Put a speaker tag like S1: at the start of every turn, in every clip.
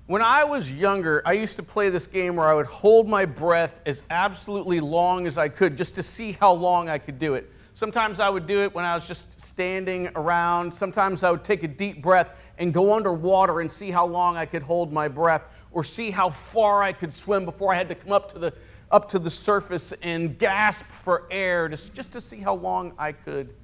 S1: When I was younger, I used to play this game where I would hold my breath as absolutely long as I could just to see how long I could do it. Sometimes I would do it when I was just standing around. Sometimes I would take a deep breath and go underwater and see how long I could hold my breath, or see how far I could swim before I had to come up to the surface and gasp for air just to see how long I could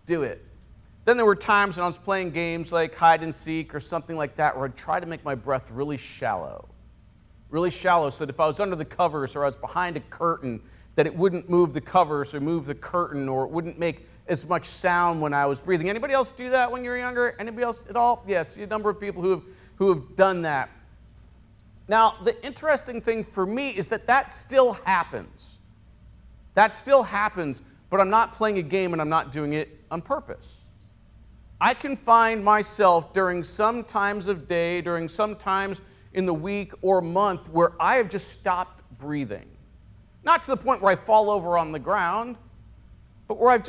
S1: do it. Then there were times when I was playing games like hide and seek or something like that where I'd try to make my breath really shallow so that if I was under the covers or I was behind a curtain, that it wouldn't move the covers or move the curtain, or it wouldn't make as much sound when I was breathing. Anybody else do that when you were younger? Anybody else at all? Yes, a number of people who have done that. Now, the interesting thing for me is that still happens. That still happens, but I'm not playing a game and I'm not doing it on purpose. I can find myself during some times of day, during some times in the week or month, where I have just stopped breathing. Not to the point where I fall over on the ground, but where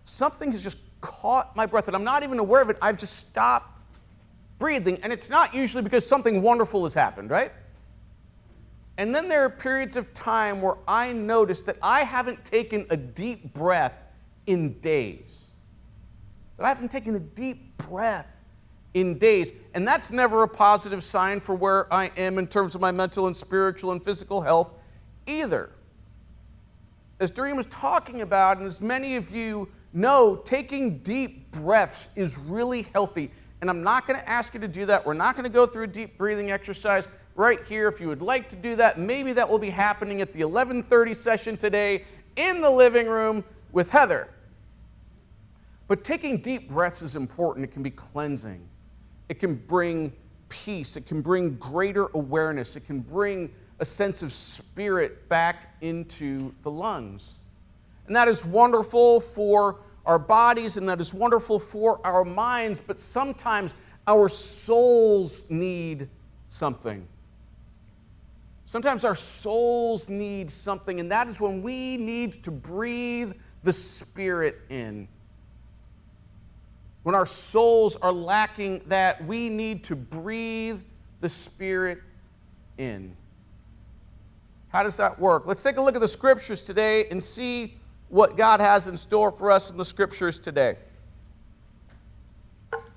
S1: something has just caught my breath and I'm not even aware of it. I've just stopped breathing, and it's not usually because something wonderful has happened, right? And then there are periods of time where I notice that I haven't taken a deep breath in days. That I haven't taken a deep breath in days. And that's never a positive sign for where I am in terms of my mental and spiritual and physical health either. As Doreen was talking about, and as many of you know, taking deep breaths is really healthy. And I'm not going to ask you to do that. We're not going to go through a deep breathing exercise right here. If you would like to do that, maybe that will be happening at the 11:30 session today in the living room with Heather. But taking deep breaths is important. It can be cleansing. It can bring peace. It can bring greater awareness. It can bring a sense of spirit back into the lungs. And that is wonderful for our bodies, and that is wonderful for our minds, but sometimes our souls need something. Sometimes our souls need something, and that is when we need to breathe the Spirit in. When our souls are lacking that, we need to breathe the Spirit in. How does that work? Let's take a look at the Scriptures today and see what God has in store for us in the Scriptures today.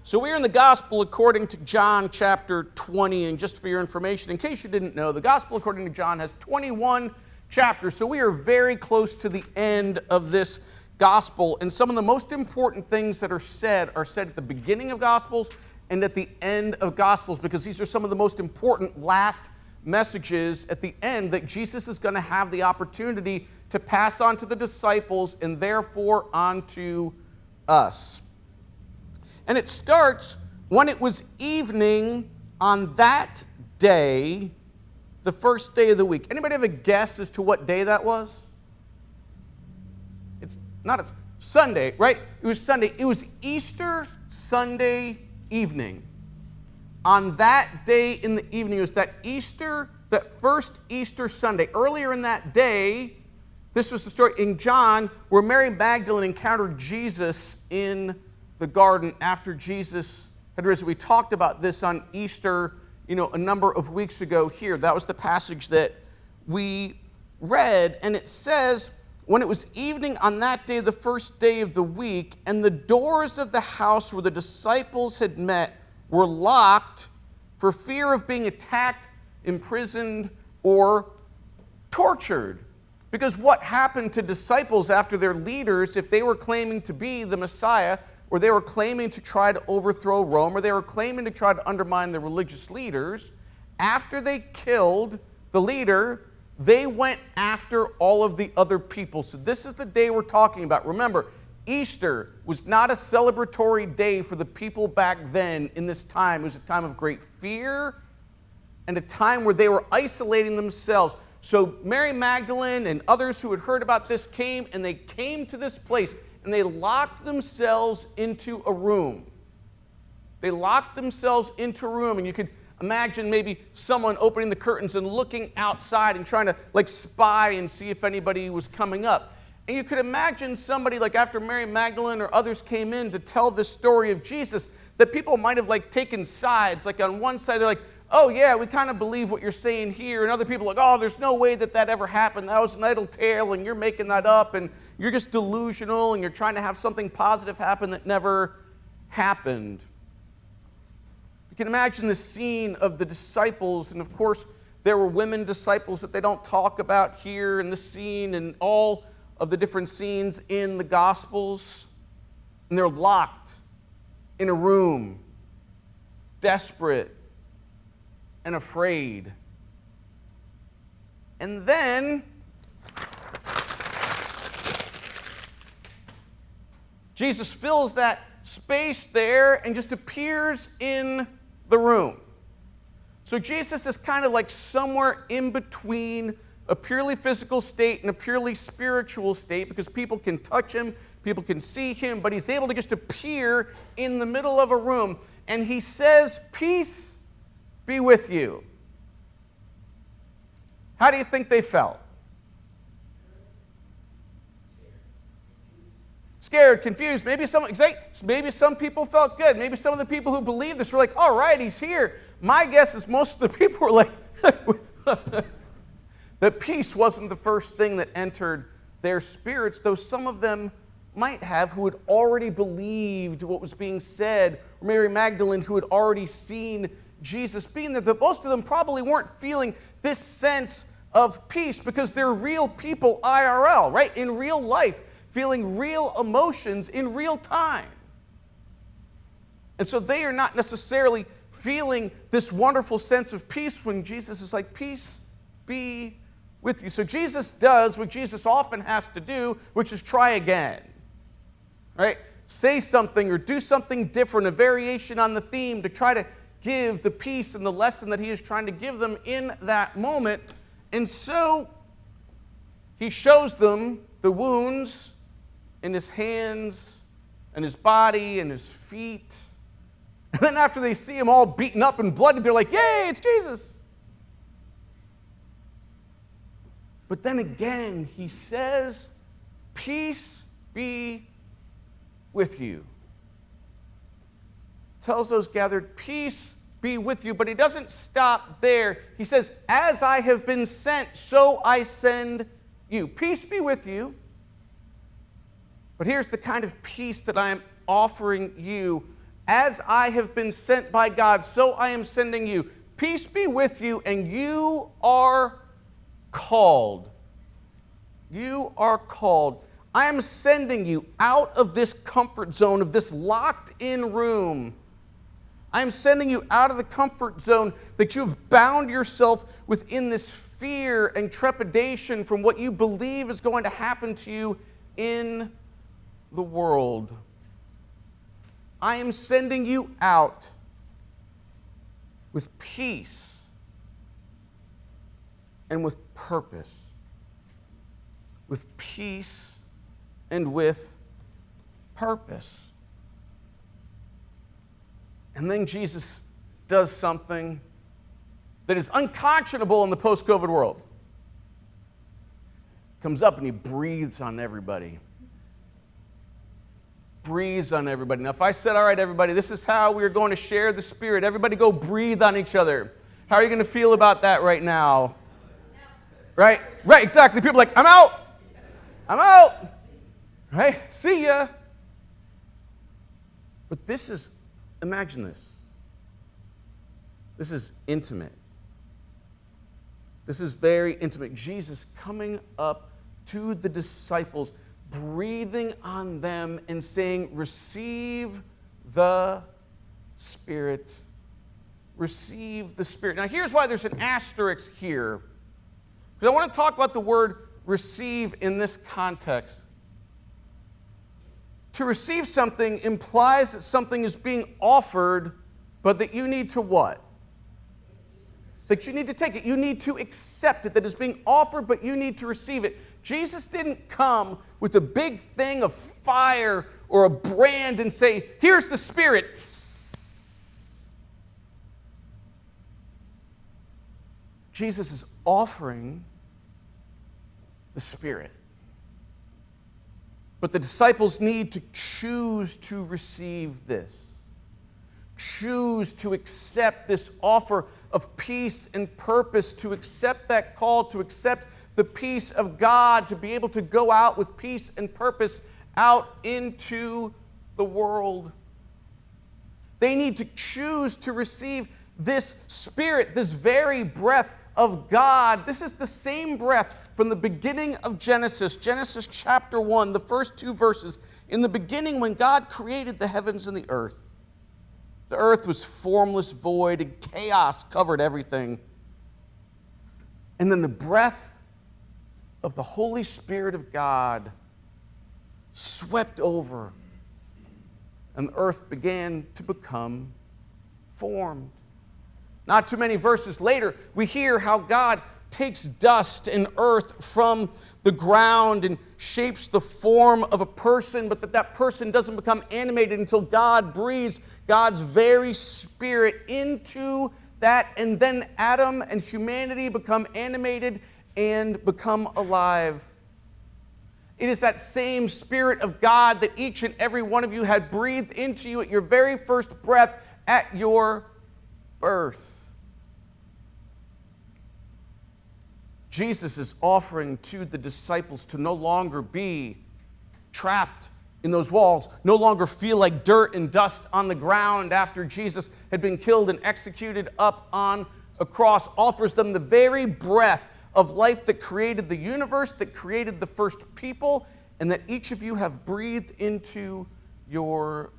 S1: So we're in the Gospel according to John chapter 20, and just for your information, in case you didn't know, the Gospel according to John has 21 chapters, so we are very close to the end of this Gospel, and some of the most important things that are said at the beginning of Gospels and at the end of Gospels, because these are some of the most important last messages at the end that Jesus is going to have the opportunity to pass on to the disciples and therefore on to us. And it starts when it was evening on that day, the first day of the week. Anybody have a guess as to what day that was? It's not a Sunday, right? It was Sunday. It was Easter Sunday evening. On that day in the evening, it was that first Easter Sunday. Earlier in that day, this was the story in John where Mary Magdalene encountered Jesus in the garden after Jesus had risen. We talked about this on Easter, a number of weeks ago here. That was the passage that we read, and it says, when it was evening on that day, the first day of the week, and the doors of the house where the disciples had met were locked for fear of being attacked, imprisoned, or tortured. Because what happened to disciples after their leaders, if they were claiming to be the Messiah, or they were claiming to try to overthrow Rome, or they were claiming to try to undermine the religious leaders, after they killed the leader, they went after all of the other people. So this is the day we're talking about. Remember, Easter was not a celebratory day for the people back then in this time. It was a time of great fear and a time where they were isolating themselves. So Mary Magdalene and others who had heard about this came, and they came to this place, and they locked themselves into a room. They locked themselves into a room, and you could imagine maybe someone opening the curtains and looking outside and trying to spy and see if anybody was coming up. And you could imagine somebody after Mary Magdalene or others came in to tell this story of Jesus, that people might have taken sides. On one side they're oh yeah, we kind of believe what you're saying here. And other people are like, oh, there's no way that ever happened. That was an idle tale and you're making that up and you're just delusional and you're trying to have something positive happen that never happened. You can imagine the scene of the disciples, and of course there were women disciples that they don't talk about here in the scene and all of the different scenes in the Gospels. And they're locked in a room, desperate and afraid. And then Jesus fills that space there and just appears in the room. So Jesus is kind of like somewhere in between a purely physical state and a purely spiritual state, because people can touch him, people can see him, but he's able to just appear in the middle of a room. And he says, peace be with you. How do you think they felt? Scared, confused. Maybe some people felt good. Maybe some of the people who believed this were like, all right, he's here. My guess is most of the people were like, that peace wasn't the first thing that entered their spirits, though some of them might have, who had already believed what was being said, or Mary Magdalene, who had already seen Jesus being there. But most of them probably weren't feeling this sense of peace because they're real people IRL, right? In real life, feeling real emotions in real time. And so they are not necessarily feeling this wonderful sense of peace when Jesus is like, peace be with you. So Jesus does what Jesus often has to do, which is try again, right? Say something or do something different, a variation on the theme to try to give the peace and the lesson that he is trying to give them in that moment. And so he shows them the wounds in his hands and his body and his feet. And then after they see him all beaten up and bloodied, they're like, yay, it's Jesus. But then again, he says, peace be with you. Tells those gathered, peace be with you. But he doesn't stop there. He says, as I have been sent, so I send you. Peace be with you. But here's the kind of peace that I am offering you. As I have been sent by God, so I am sending you. Peace be with you, and you are called. You are called. I am sending you out of this comfort zone, of this locked-in room. I am sending you out of the comfort zone that you have bound yourself within this fear and trepidation from what you believe is going to happen to you in the world. I am sending you out with peace and with purpose. With peace and with purpose. And then Jesus does something that is unconscionable in the post-COVID world. Comes up and he breathes on everybody. Breathes on everybody. Now, if I said, all right, everybody, this is how we are going to share the Spirit. Everybody go breathe on each other. How are you going to feel about that right now? Right? Right, exactly. People are like, I'm out. I'm out. Right? See ya. But this is, imagine this. This is intimate. This is very intimate. Jesus coming up to the disciples, breathing on them and saying, receive the Spirit. Receive the Spirit. Now here's why there's an asterisk here. Because I want to talk about the word receive in this context. To receive something implies that something is being offered, but that you need to what? That you need to take it. You need to accept it. That it's being offered, but you need to receive it. Jesus didn't come with a big thing of fire or a brand and say, here's the Spirit. Jesus is offering the Spirit. But the disciples need to choose to receive this. choose to accept this offer of peace and purpose, to accept that call, to accept the peace of God, to be able to go out with peace and purpose out into the world. They need to choose to receive this Spirit, this very breath of God. This is the same breath from the beginning of Genesis, Genesis chapter 1, the first 2 verses. In the beginning, when God created the heavens and the earth was formless, void, and chaos covered everything. And then the breath of the Holy Spirit of God swept over, and the earth began to become formed. Not too many verses later, we hear how God takes dust and earth from the ground and shapes the form of a person, but that person doesn't become animated until God breathes God's very Spirit into that, and then Adam and humanity become animated and become alive. It is that same Spirit of God that each and every one of you had breathed into you at your very first breath at your birth. Jesus is offering to the disciples to no longer be trapped in those walls, no longer feel like dirt and dust on the ground after Jesus had been killed and executed up on a cross, offers them the very breath of life that created the universe, that created the first people, and that each of you have breathed into your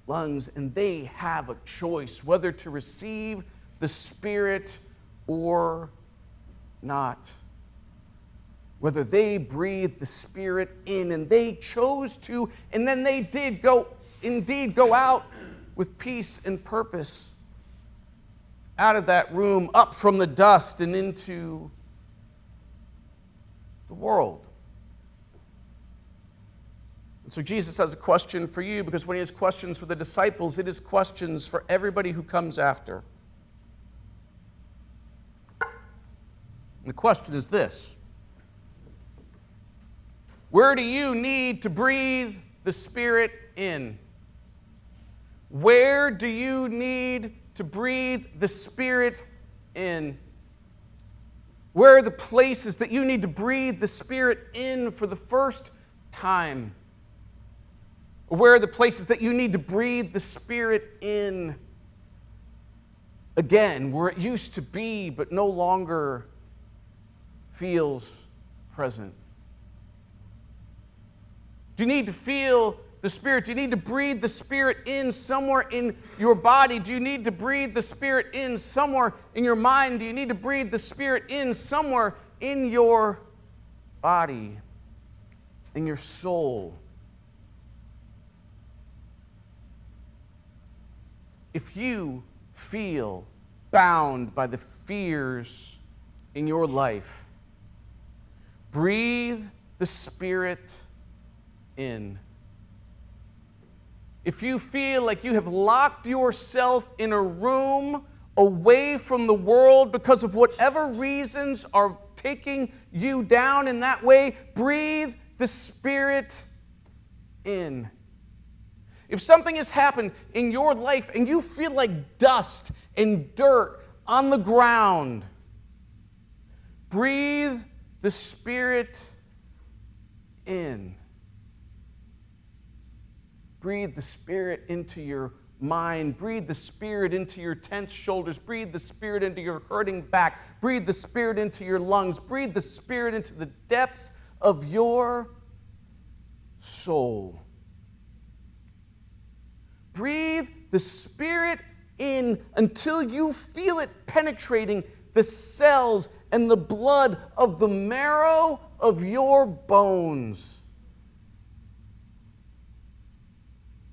S1: lungs. And they have a choice whether to receive the Spirit or not. Whether they breathed the Spirit in, and they chose to, and then they did indeed go out with peace and purpose out of that room, up from the dust and into the world. And so Jesus has a question for you, because when he has questions for the disciples, it is questions for everybody who comes after. And the question is this: where do you need to breathe the Spirit in? Where do you need to breathe the Spirit in? Where are the places that you need to breathe the Spirit in for the first time? Or where are the places that you need to breathe the Spirit in again, where it used to be but no longer feels present? Do you need to feel the Spirit? Do you need to breathe the Spirit in somewhere in your body? Do you need to breathe the Spirit in somewhere in your mind? Do you need to breathe the Spirit in somewhere in your body, in your soul? If you feel bound by the fears in your life, breathe the Spirit in. If you feel like you have locked yourself in a room away from the world because of whatever reasons are taking you down in that way, breathe the Spirit in. If something has happened in your life and you feel like dust and dirt on the ground, breathe the Spirit in. Breathe the Spirit into your mind. Breathe the Spirit into your tense shoulders. Breathe the Spirit into your hurting back. Breathe the Spirit into your lungs. Breathe the Spirit into the depths of your soul. Breathe the Spirit in until you feel it penetrating the cells and the blood of the marrow of your bones.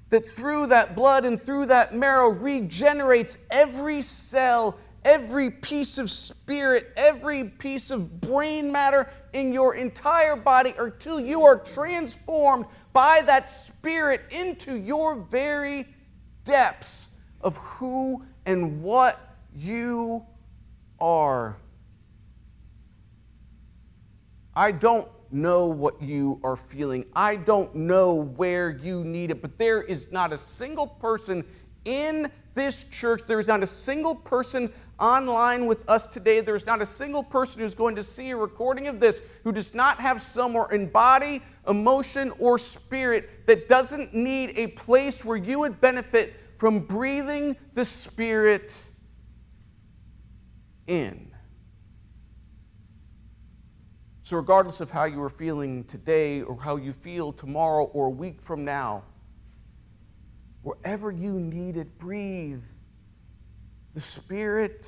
S1: That through that blood and through that marrow regenerates every cell, every piece of spirit, every piece of brain matter in your entire body, until you are transformed by that Spirit into your very depths of who and what you are. I don't know what you are feeling. I don't know where you need it, but there is not a single person in this church. There is not a single person online with us today. There is not a single person who's going to see a recording of this who does not have somewhere in body, emotion, or spirit that doesn't need a place where you would benefit from breathing the Spirit in. So regardless of how you are feeling today or how you feel tomorrow or a week from now, wherever you need it, breathe the Spirit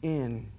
S1: in.